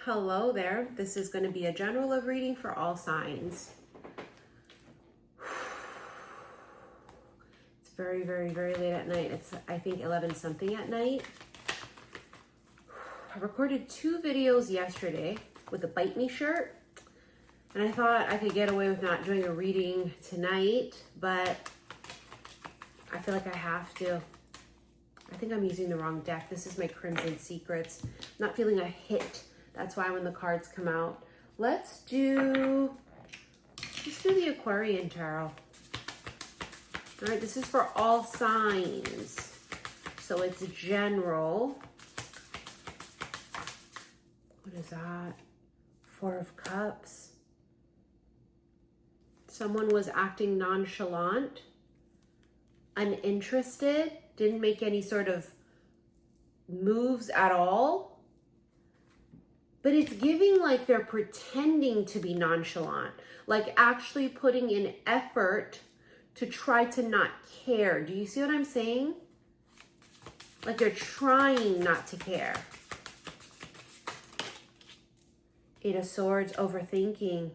Hello there. This is going to be a general love reading for all signs. It's very, very, very late at night. It's, I think, 11 something at night. I recorded 2 videos yesterday with a Bite Me shirt. And I thought I could get away with not doing a reading tonight, but I feel like I have to. I think I'm using the wrong deck. This is my Crimson Secrets. I'm not feeling a hit. That's why when the cards come out, let's do the Aquarian Tarot. All right, this is for all signs. So it's general. What is that? 4 of Cups. Someone was acting nonchalant, uninterested, didn't make any sort of moves at all. But it's giving like they're pretending to be nonchalant, like actually putting in effort to try to not care. Do you see what I'm saying? Like they're trying not to care. 8 of Swords, overthinking.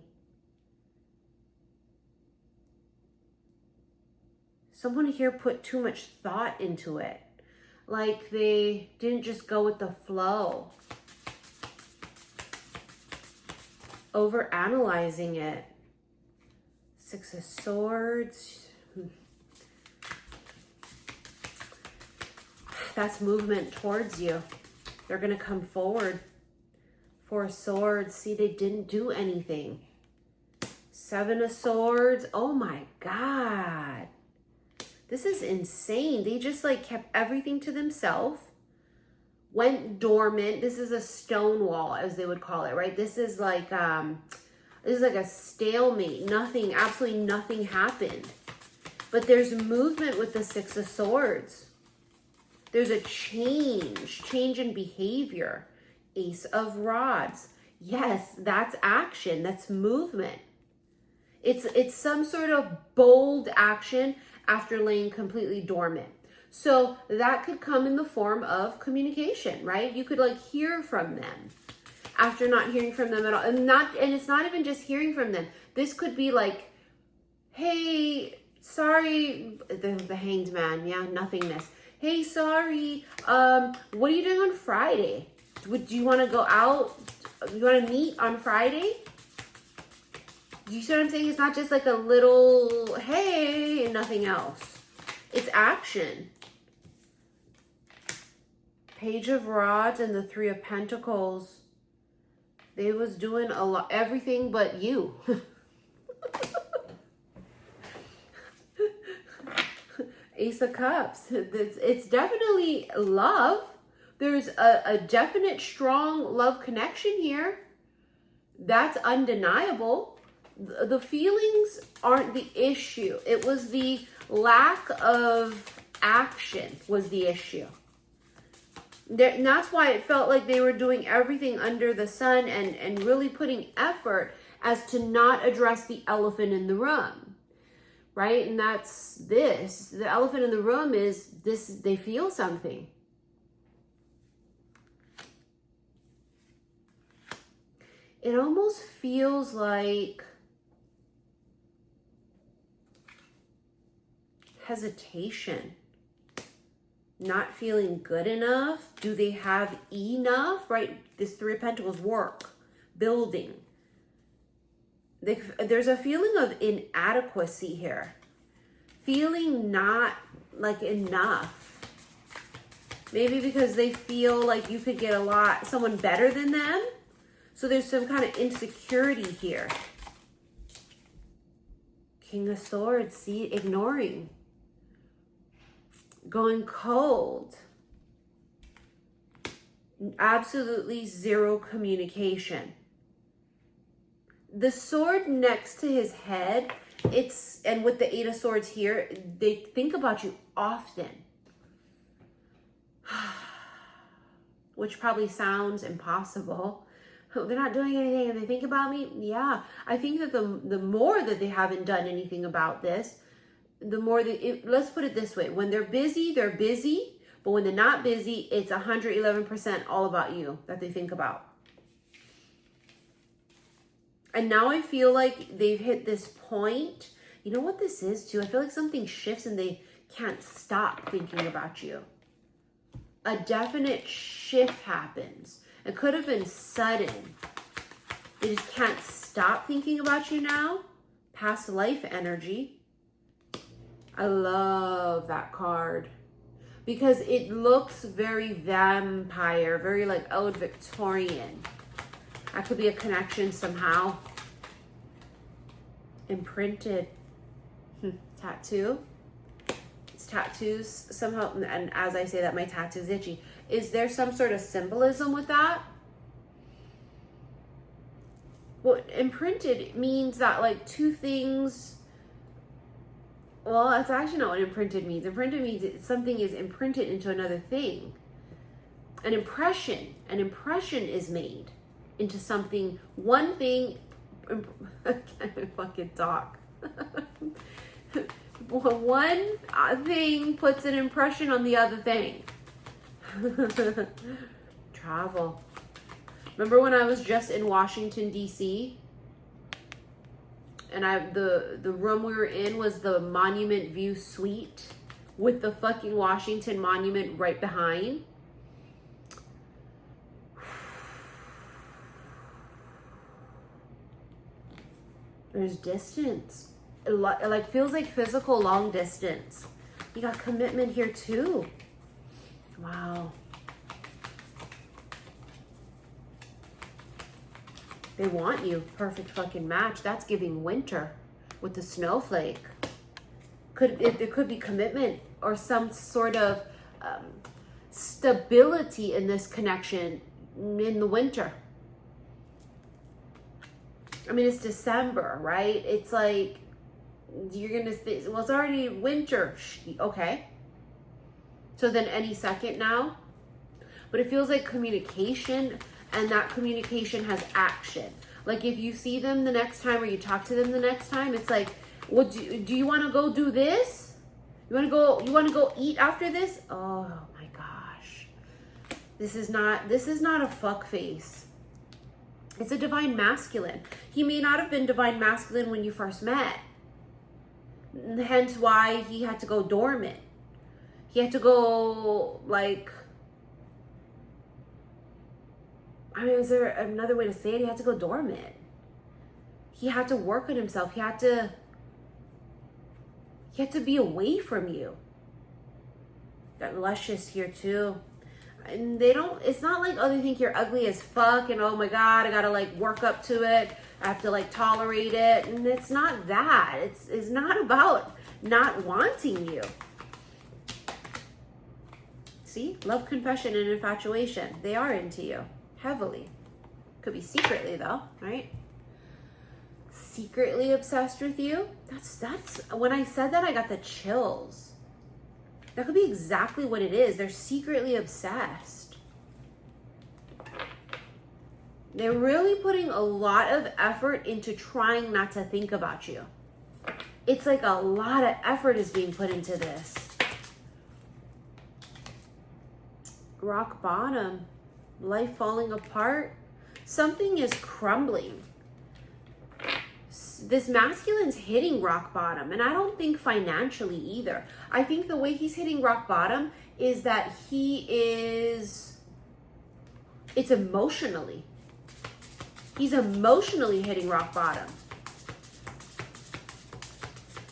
Someone here put too much thought into it. Like they didn't just go with the flow. Over-analyzing it. 6 of Swords. That's movement towards you. They're going to come forward. 4 of Swords. See, they didn't do anything. 7 of Swords. Oh my God. This is insane. They just like kept everything to themselves. Went dormant. This is a stone wall, as they would call it, right? This is like a stalemate. Nothing, absolutely nothing happened. But there's movement with the 6 of Swords. There's a change in behavior. Ace of Rods. Yes, that's action. That's movement. It's some sort of bold action after laying completely dormant. So that could come in the form of communication, right? You could like hear from them after not hearing from them at all. And it's not even just hearing from them. This could be like, hey, sorry, the Hanged Man, yeah, nothingness. Hey, sorry, what are you doing on Friday? Do you want to go out? Do you want to meet on Friday? You see what I'm saying? It's not just like a little, hey, and nothing else. It's action. Page of Rods and the 3 of Pentacles. They was doing a lot, everything but you. Ace of Cups. It's definitely love. There's a definite strong love connection here. That's undeniable. The feelings aren't the issue. It was the lack of action was the issue. And that's why it felt like they were doing everything under the sun and really putting effort as to not address the elephant in the room, right? And that's this. The elephant in the room is this, they feel something. It almost feels like hesitation. Not feeling good enough. Do they have enough? Right? This 3 of Pentacles, work, building. There's a feeling of inadequacy here. Feeling not like enough. Maybe because they feel like you could get someone better than them. So there's some kind of insecurity here. King of Swords, see, ignoring. Going cold. Absolutely zero communication. The sword next to his head, and with the 8 of Swords here, they think about you often. Which probably sounds impossible. They're not doing anything and they think about me. Yeah, I think that the more that they haven't done anything about this, the more let's put it this way. When they're busy, but when they're not busy, it's 111% all about you that they think about. And now I feel like they've hit this point. You know what this is too? I feel like something shifts and they can't stop thinking about you. A definite shift happens. It could have been sudden. They just can't stop thinking about you now. Past life energy. I love that card. Because it looks very vampire, very like old Victorian. That could be a connection somehow. Imprinted. Tattoo. It's tattoos somehow, and as I say that, my tattoo's itchy. Is there some sort of symbolism with that? Well, imprinted means that like two things. Well, that's actually not what imprinted means. Imprinted means something is imprinted into another thing. An impression is made into something. One thing. I can't fucking talk. One thing puts an impression on the other thing. Travel. Remember when I was just in Washington, D.C.? And the room we were in was the Monument View Suite with the fucking Washington Monument right behind. There's distance. It like feels like physical long distance. You got commitment here too. Wow. They want you. Perfect fucking match. That's giving winter with the snowflake. There could be commitment or some sort of stability in this connection in the winter. I mean, it's December, right? It's like you're gonna say, well, it's already winter. Okay. So then any second now. But it feels like communication, and that communication has action. Like if you see them the next time or you talk to them the next time, it's like, well, do you want to go do this? You want to go eat after this? Oh my gosh. This is not a fuck face. It's a divine masculine. He may not have been divine masculine when you first met. Hence why he had to go dormant. He had to go like, I mean, is there another way to say it? He had to go dormant. He had to work on himself. He had to be away from you. Got luscious here too. And it's not like, oh, they think you're ugly as fuck and oh my God, I gotta like work up to it. I have to like tolerate it. And it's not that. It's not about not wanting you. See, love, confession, and infatuation. They are into you heavily. Could be secretly though, right? Secretly obsessed with you. That's when I said that, I got the chills. That could be exactly what it is. They're secretly obsessed. They're really putting a lot of effort into trying not to think about you. It's like a lot of effort is being put into this. Rock bottom. Life falling apart. Something is crumbling. This masculine's hitting rock bottom, and I don't think financially either. I think the way he's hitting rock bottom is that it's emotionally. He's emotionally hitting rock bottom.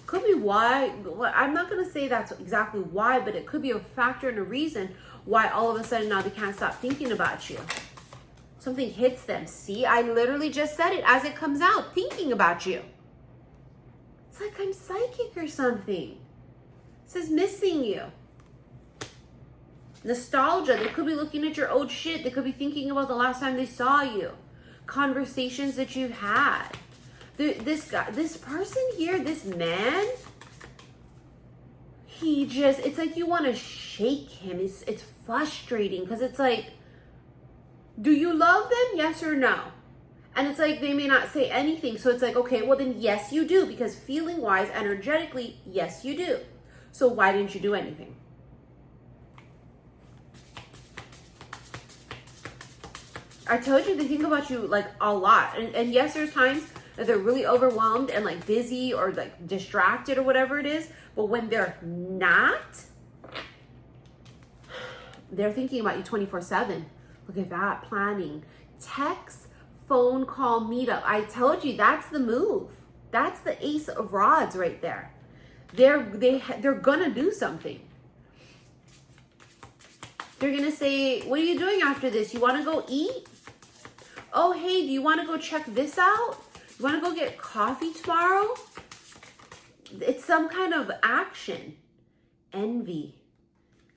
Could be why, I'm not going to say that's exactly why, but it could be a factor and a reason why all of a sudden now they can't stop thinking about you. Something hits them. See, I literally just said it as it comes out, thinking about you. It's like I'm psychic or something. It says missing you. Nostalgia. They could be looking at your old shit. They could be thinking about the last time they saw you. Conversations that you've had. This guy, this person here, this man, it's like you want to shake him. It's frustrating because it's like, do you love them? Yes or no? And it's like they may not say anything. So it's like, okay, well then yes, you do. Because feeling wise, energetically, yes, you do. So why didn't you do anything? I told you they think about you like a lot. And yes, there's times that they're really overwhelmed and like busy or like distracted or whatever it is. But when they're not, they're thinking about you 24/7. Look at that, planning, text, phone call, meetup. I told you that's the move. That's the ace of rods right there. They're gonna do something. They're gonna say, what are you doing after this? You wanna go eat? Oh, hey, do you wanna go check this out? You wanna go get coffee tomorrow? It's some kind of action. Envy.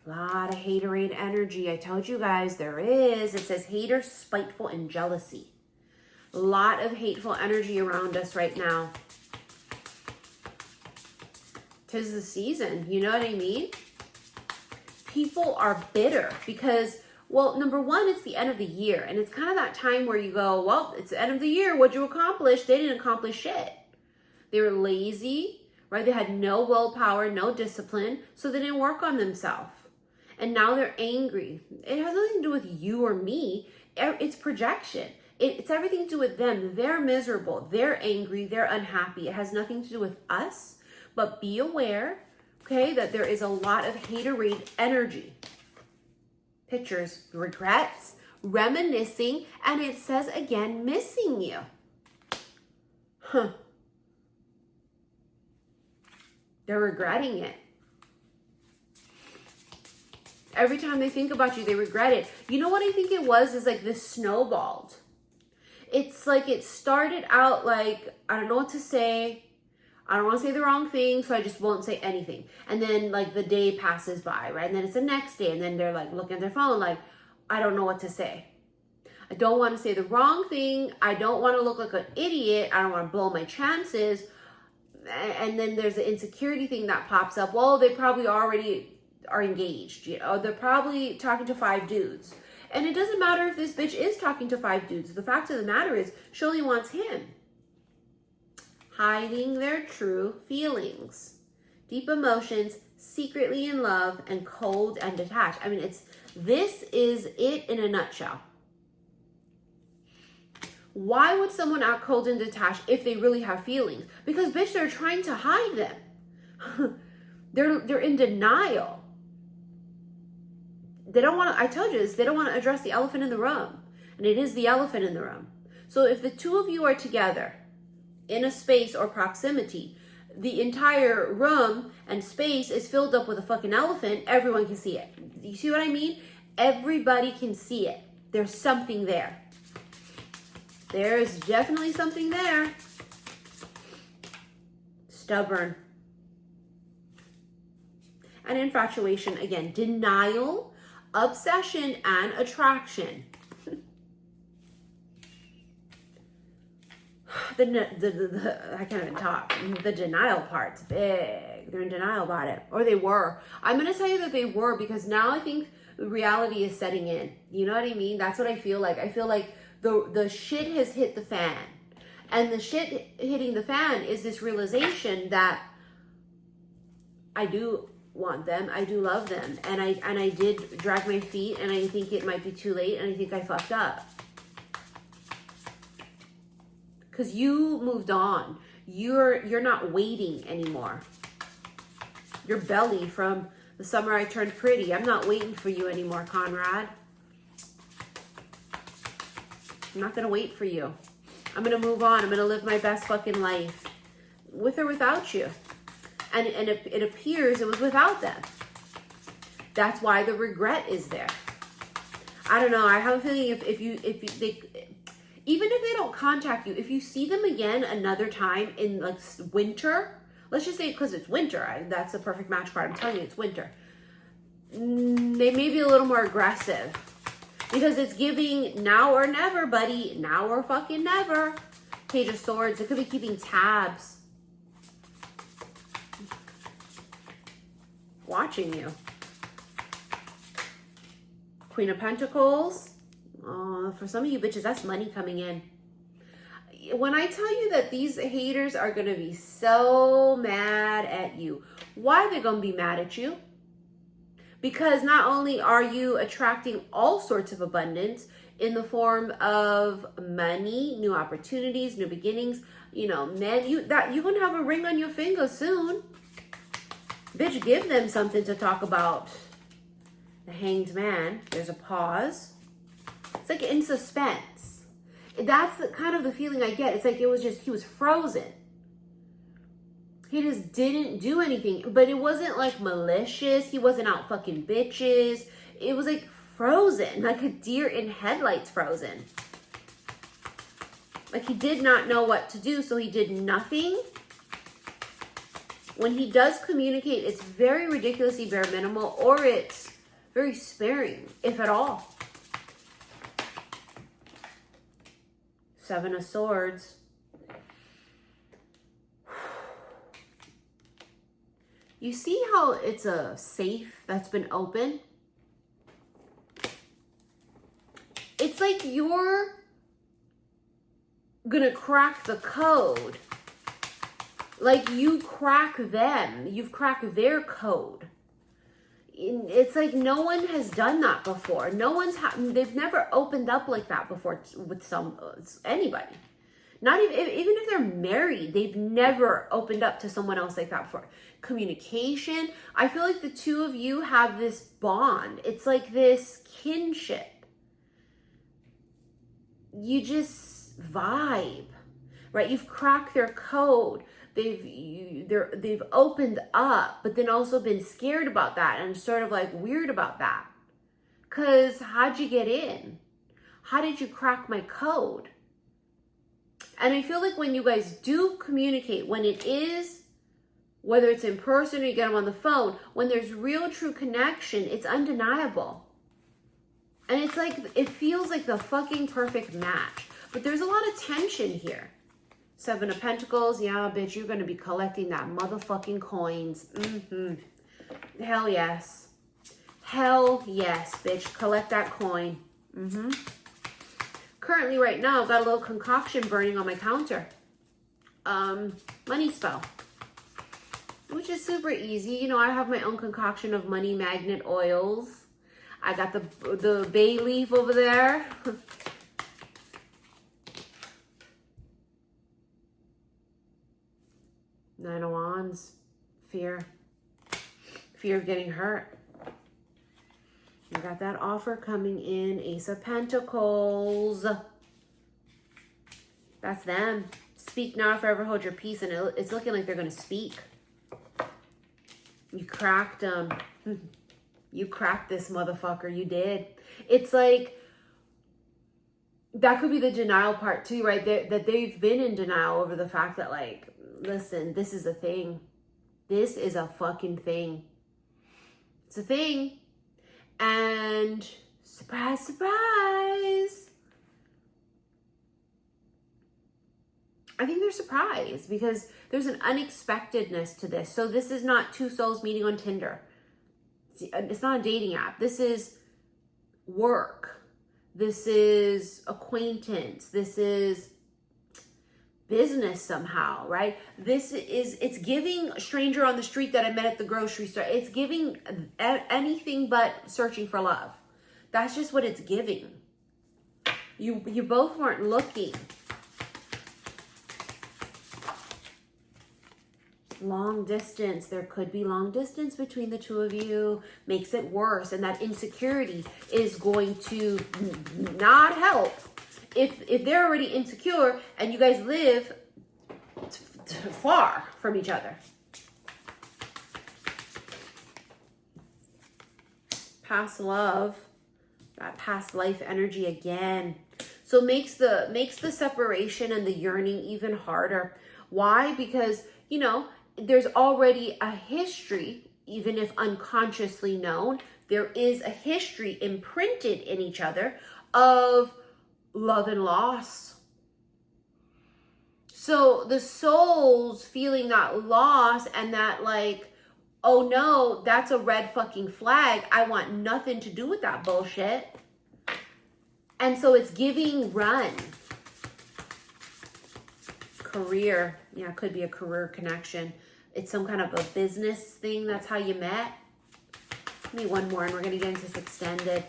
A lot of haterade energy. I told you guys there is. It says hater, spiteful, and jealousy. A lot of hateful energy around us right now. 'Tis the season, you know what I mean? People are bitter because, well, number one, it's the end of the year. And it's kind of that time where you go, well, it's the end of the year. What'd you accomplish? They didn't accomplish shit. They were lazy, right? They had no willpower, no discipline. So they didn't work on themselves. And now they're angry. It has nothing to do with you or me. It's projection. It's everything to do with them. They're miserable. They're angry. They're unhappy. It has nothing to do with us. But be aware, okay, that there is a lot of haterade energy. Pictures, regrets, reminiscing, and it says again, missing you. Huh. They're regretting it. Every time they think about you, they regret it. You know what I think it was? Is like this snowballed. It's like it started out like, I don't know what to say. I don't want to say the wrong thing, so I just won't say anything. And then like the day passes by, right? And then it's the next day, and then they're like looking at their phone like, I don't know what to say. I don't want to say the wrong thing. I don't want to look like an idiot. I don't want to blow my chances. And then there's the insecurity thing that pops up. Well, they probably already are engaged, you know, they're probably talking to 5 dudes. And it doesn't matter if this bitch is talking to 5 dudes. The fact of the matter is, she only wants him. Hiding their true feelings. Deep emotions, secretly in love, and cold and detached. I mean, this is it in a nutshell. Why would someone act cold and detached if they really have feelings? Because, bitch, they're trying to hide them. They're in denial. They don't want to, I told you this, they don't want to address the elephant in the room. And it is the elephant in the room. So if the two of you are together in a space or proximity, the entire room and space is filled up with a fucking elephant, everyone can see it. You see what I mean? Everybody can see it. There's something there. There's definitely something there. Stubborn. And infatuation, again, denial, obsession, and attraction. I can't even talk. The denial part's big. They're in denial about it. Or they were. I'm going to tell you that they were, because now I think reality is setting in. You know what I mean? That's what I feel like. I feel like the shit has hit the fan. And the shit hitting the fan is this realization that I do want them, I do love them, and I did drag my feet, and I think it might be too late, and I think I fucked up. Because you moved on. You're not waiting anymore. Your belly from the summer I turned pretty. I'm not waiting for you anymore, Conrad. I'm not gonna wait for you. I'm gonna move on. I'm gonna live my best fucking life, with or without you. And it appears it was without them. That's why the regret is there. I don't know. I have a feeling even if they don't contact you, if you see them again another time in like winter, let's just say because it's winter, that's a perfect match card. I'm telling you, it's winter. They may be a little more aggressive because it's giving now or never, buddy. Now or fucking never. Page of Swords. It could be keeping tabs. Watching you. Queen of Pentacles. Oh, for some of you bitches, that's money coming in. When I tell you that these haters are going to be so mad at you, why are they going to be mad at you? Because not only are you attracting all sorts of abundance, in the form of money, new opportunities, new beginnings. You know, men, you're gonna have a ring on your finger soon. Bitch, give them something to talk about. The Hanged Man. There's a pause. It's like in suspense. That's kind of the feeling I get. It's like he was frozen. He just didn't do anything. But it wasn't like malicious. He wasn't out fucking bitches. It was like frozen. Like a deer in headlights frozen. Like he did not know what to do, so he did nothing. When he does communicate, it's very ridiculously bare minimal, or it's very sparing, if at all. Seven of Swords. You see how it's a safe that's been open? It's like you're gonna crack the code. Like you crack them. You've cracked their code. It's like no one has done that before. They've never opened up like that before with anybody. Not even if they're married, they've never opened up to someone else like that before. Communication. I feel like the two of you have this bond. It's like this kinship. You just vibe, right? You've cracked their code. They've opened up, but then also been scared about that and sort of like weird about that. Cause how'd you get in? How did you crack my code? And I feel like when you guys do communicate, when it is, whether it's in person or you get them on the phone, when there's real true connection, it's undeniable. And it's like, it feels like the fucking perfect match. But there's a lot of tension here. Seven of Pentacles. Yeah, bitch, you're going to be collecting that motherfucking coins. Hell yes. Hell yes, bitch. Collect that coin. Currently, right now, I've got a little concoction burning on my counter. Money spell. Which is super easy. You know, I have my own concoction of money magnet oils. I got the bay leaf over there. Nine of Wands. Fear. Fear of getting hurt. You got that offer coming in. Ace of Pentacles. That's them. Speak now, forever hold your peace. And it's looking like they're going to speak. You cracked them. You cracked this motherfucker. You did. It's like, that could be the denial part too, right? That they've been in denial over the fact that, like, listen, this is a thing. This is a fucking thing. It's a thing. And surprise, surprise. I think they're surprised because there's an unexpectedness to this. So this is not two souls meeting on Tinder. It's not a dating app. This is work. This is acquaintance. This is business somehow, right? It's giving a stranger on the street that I met at the grocery store. It's giving anything but searching for love. That's just what it's giving. You both weren't looking. Long distance. There could be long distance between the two of you. Makes it worse. And that insecurity is going to not help. If they're already insecure and you guys live far from each other. Past love. That past life energy again. So makes the separation and the yearning even harder. Why? Because, you know, there's already a history, even if unconsciously known, there is a history imprinted in each other of love and loss. So the souls feeling that loss and that, like, oh no, that's a red fucking flag. I want nothing to do with that bullshit. And so it's giving run. Career. Yeah, it could be a career connection. It's some kind of a business thing. That's how you met. Give me one more and we're going to get into this extended.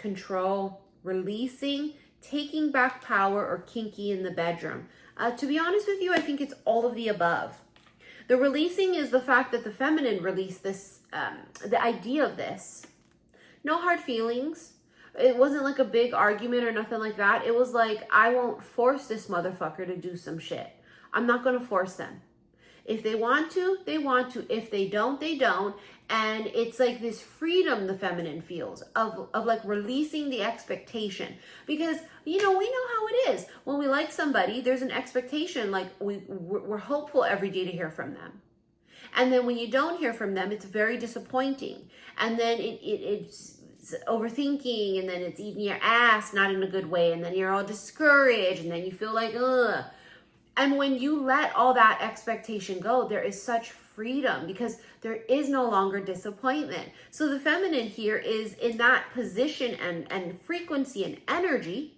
control, releasing, taking back power, or kinky in the bedroom. To be honest with you, I think it's all of the above. The releasing is the fact that the feminine released this, the idea of this. No hard feelings. It wasn't like a big argument or nothing like that. It was like, I won't force this motherfucker to do some shit. I'm not going to force them. If they want to, they want to. If they don't, they don't. And it's like this freedom the feminine feels of like releasing the expectation. Because, you know, we know how it is. When we like somebody, there's an expectation. Like we're hopeful every day to hear from them. And then when you don't hear from them, it's very disappointing. And then it's overthinking, and then it's eating your ass, not in a good way. And then you're all discouraged, and then you feel like, ugh. And when you let all that expectation go, there is such freedom because there is no longer disappointment. So the feminine here is in that position and frequency and energy.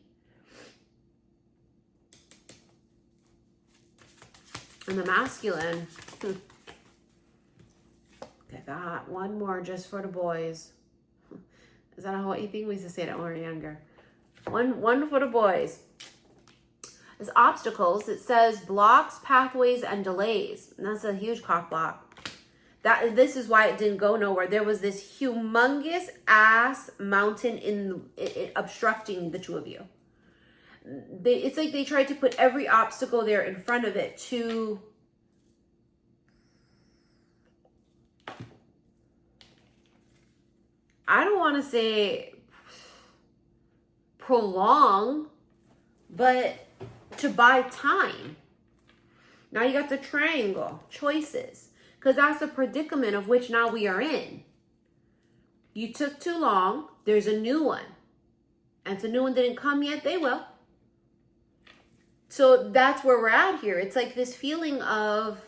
And the masculine, look at that. One more just for the boys. Is that a Hawaii thing? We used to say that when we were younger. One for the boys. As obstacles, it says blocks, pathways, and delays. And that's a huge cock block. This is why it didn't go nowhere. There was this humongous ass mountain obstructing the two of you. It's like they tried to put every obstacle there in front of it to I don't want to say prolong, but to buy time. Now you got the triangle, choices, because that's the predicament of which now we are in. You took too long, there's a new one. And if the new one didn't come yet, they will. So that's where we're at here. It's like this feeling of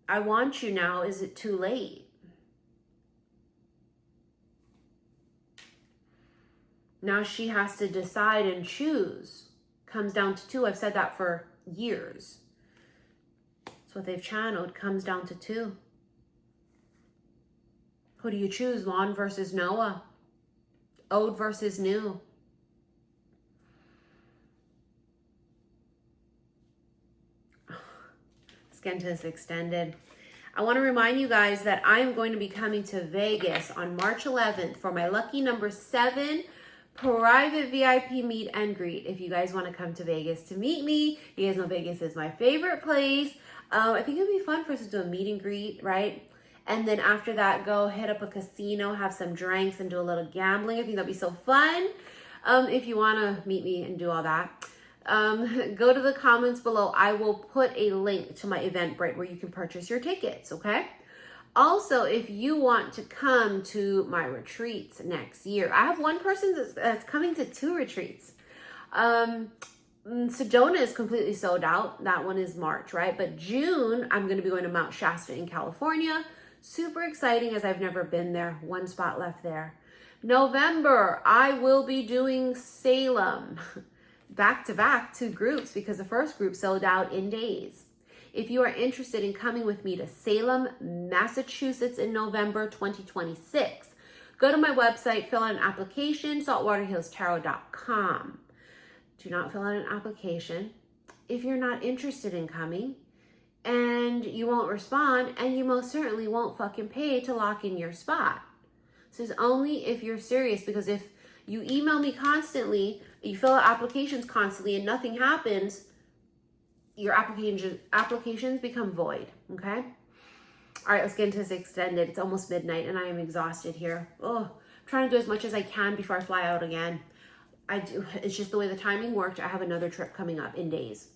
I want you now. Is it too late? Now she has to decide and choose. Comes down to two. I've said that for years. That's what they've channeled. Comes down to two. Who do you choose? Lawn versus Noah. Old versus new. Let's get into this extended. I want to remind you guys that I am going to be coming to Vegas on March 11th for my lucky number 7 private VIP meet and greet. If you guys want to come to Vegas to meet me, you guys know Vegas is my favorite place. I think it'd be fun for us to do a meet and greet, right? And then after that, go hit up a casino, have some drinks, and do a little gambling. I think that'd be so fun. If you want to meet me and do all that, go to the comments below. I will put a link to my Eventbrite where you can purchase your tickets, okay? Also, if you want to come to my retreats next year, I have one person that's coming to 2 retreats. Sedona is completely sold out. That one is March, right? But June, I'm going to be going to Mount Shasta in California. Super exciting as I've never been there. 1 spot left there. November, I will be doing Salem. Back-to-back 2 groups because the first group sold out in days. If you are interested in coming with me to Salem, Massachusetts in November 2026, go to my website, fill out an application, saltwaterhillstarot.com. Do not fill out an application if you're not interested in coming, and you won't respond, and you most certainly won't fucking pay to lock in your spot. This is only if you're serious, because if you email me constantly, you fill out applications constantly, and nothing happens, your applications become void, okay? All right, let's get into this extended. It's almost midnight, and I am exhausted here. Oh, I'm trying to do as much as I can before I fly out again. It's just the way the timing worked. I have another trip coming up in days.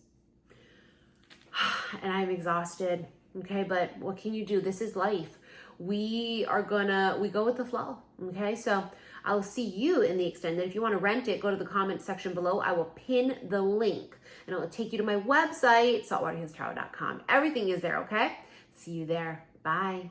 And I'm exhausted, okay? But what can you do? This is life. We go with the flow, okay? So I'll see you in the extended. If you want to rent it, go to the comment section below. I will pin the link, and it will take you to my website, saltwaterhillstarot.com. Everything is there, okay? See you there. Bye.